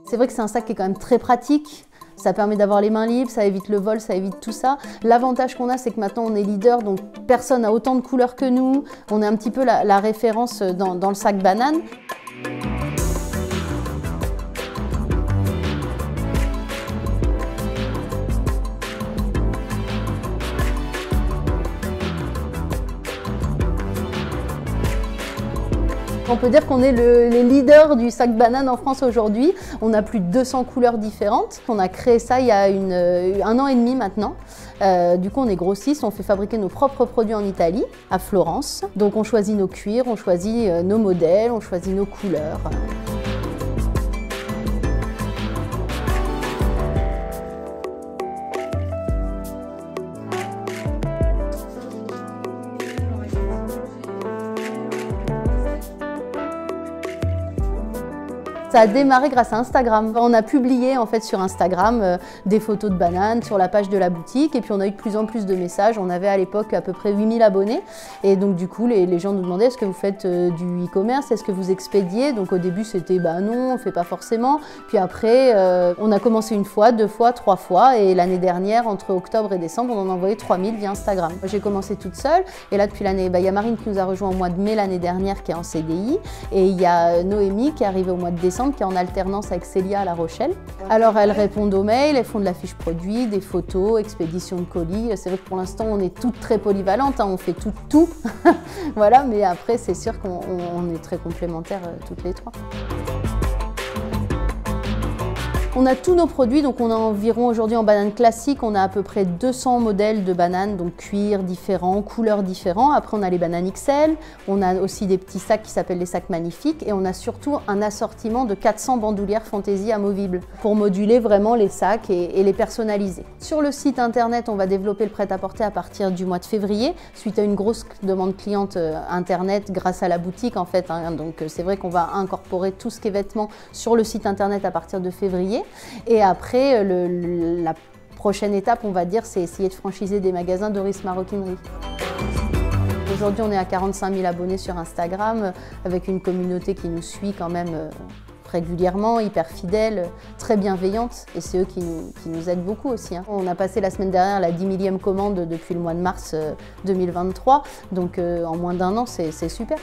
C'est vrai que c'est un sac qui est quand même très pratique. Ça permet d'avoir les mains libres, ça évite le vol, ça évite tout ça. L'avantage qu'on a, c'est que maintenant on est leader, donc personne n'a autant de couleurs que nous. On est un petit peu la référence dans le sac banane. On peut dire qu'on est les leaders du sac banane en France aujourd'hui. On a plus de 200 couleurs différentes. On a créé ça il y a 1 an et demi maintenant. Du coup, on est grossiste, on fait fabriquer nos propres produits en Italie, à Florence. Donc on choisit nos cuirs, on choisit nos modèles, on choisit nos couleurs. Ça a démarré grâce à Instagram. On a publié en fait sur Instagram des photos de bananes sur la page de la boutique et puis on a eu de plus en plus de messages. On avait à l'époque à peu près 8000 abonnés et donc du coup les gens nous demandaient est-ce que vous faites du e-commerce, est-ce que vous expédiez? Donc au début c'était bah non, on fait pas forcément. Puis après on a commencé 1 fois, 2 fois, 3 fois et l'année dernière entre octobre et décembre on en a envoyé 3000 via Instagram. J'ai commencé toute seule et là depuis l'année, il y a Marine qui nous a rejoint au mois de mai l'année dernière qui est en CDI et il y a Noémie qui est arrivée au mois de décembre qui est en alternance avec Célia à La Rochelle. Alors elles répondent aux mails, elles font de la fiche produit, des photos, expédition de colis. C'est vrai que pour l'instant on est toutes très polyvalentes, hein, on fait tout. Voilà, mais après c'est sûr qu'on est très complémentaires toutes les trois. On a tous nos produits, donc on a environ aujourd'hui en banane classique, on a à peu près 200 modèles de bananes, donc cuir différents, couleurs différents. Après on a les bananes XL, on a aussi des petits sacs qui s'appellent les sacs magnifiques et on a surtout un assortiment de 400 bandoulières fantaisie amovibles pour moduler vraiment les sacs et les personnaliser. Sur le site internet, on va développer le prêt-à-porter à partir du mois de février, suite à une grosse demande cliente internet grâce à la boutique en fait. Hein, donc c'est vrai qu'on va incorporer tout ce qui est vêtements sur le site internet à partir de février. Et après, la prochaine étape, on va dire, c'est essayer de franchiser des magasins Doris Maroquinerie. Aujourd'hui, on est à 45 000 abonnés sur Instagram, avec une communauté qui nous suit quand même régulièrement, hyper fidèle, très bienveillante, et c'est eux qui nous aident beaucoup aussi. Hein. On a passé la semaine dernière la 10 000e commande depuis le mois de mars 2023, donc en moins d'1 an, c'est super.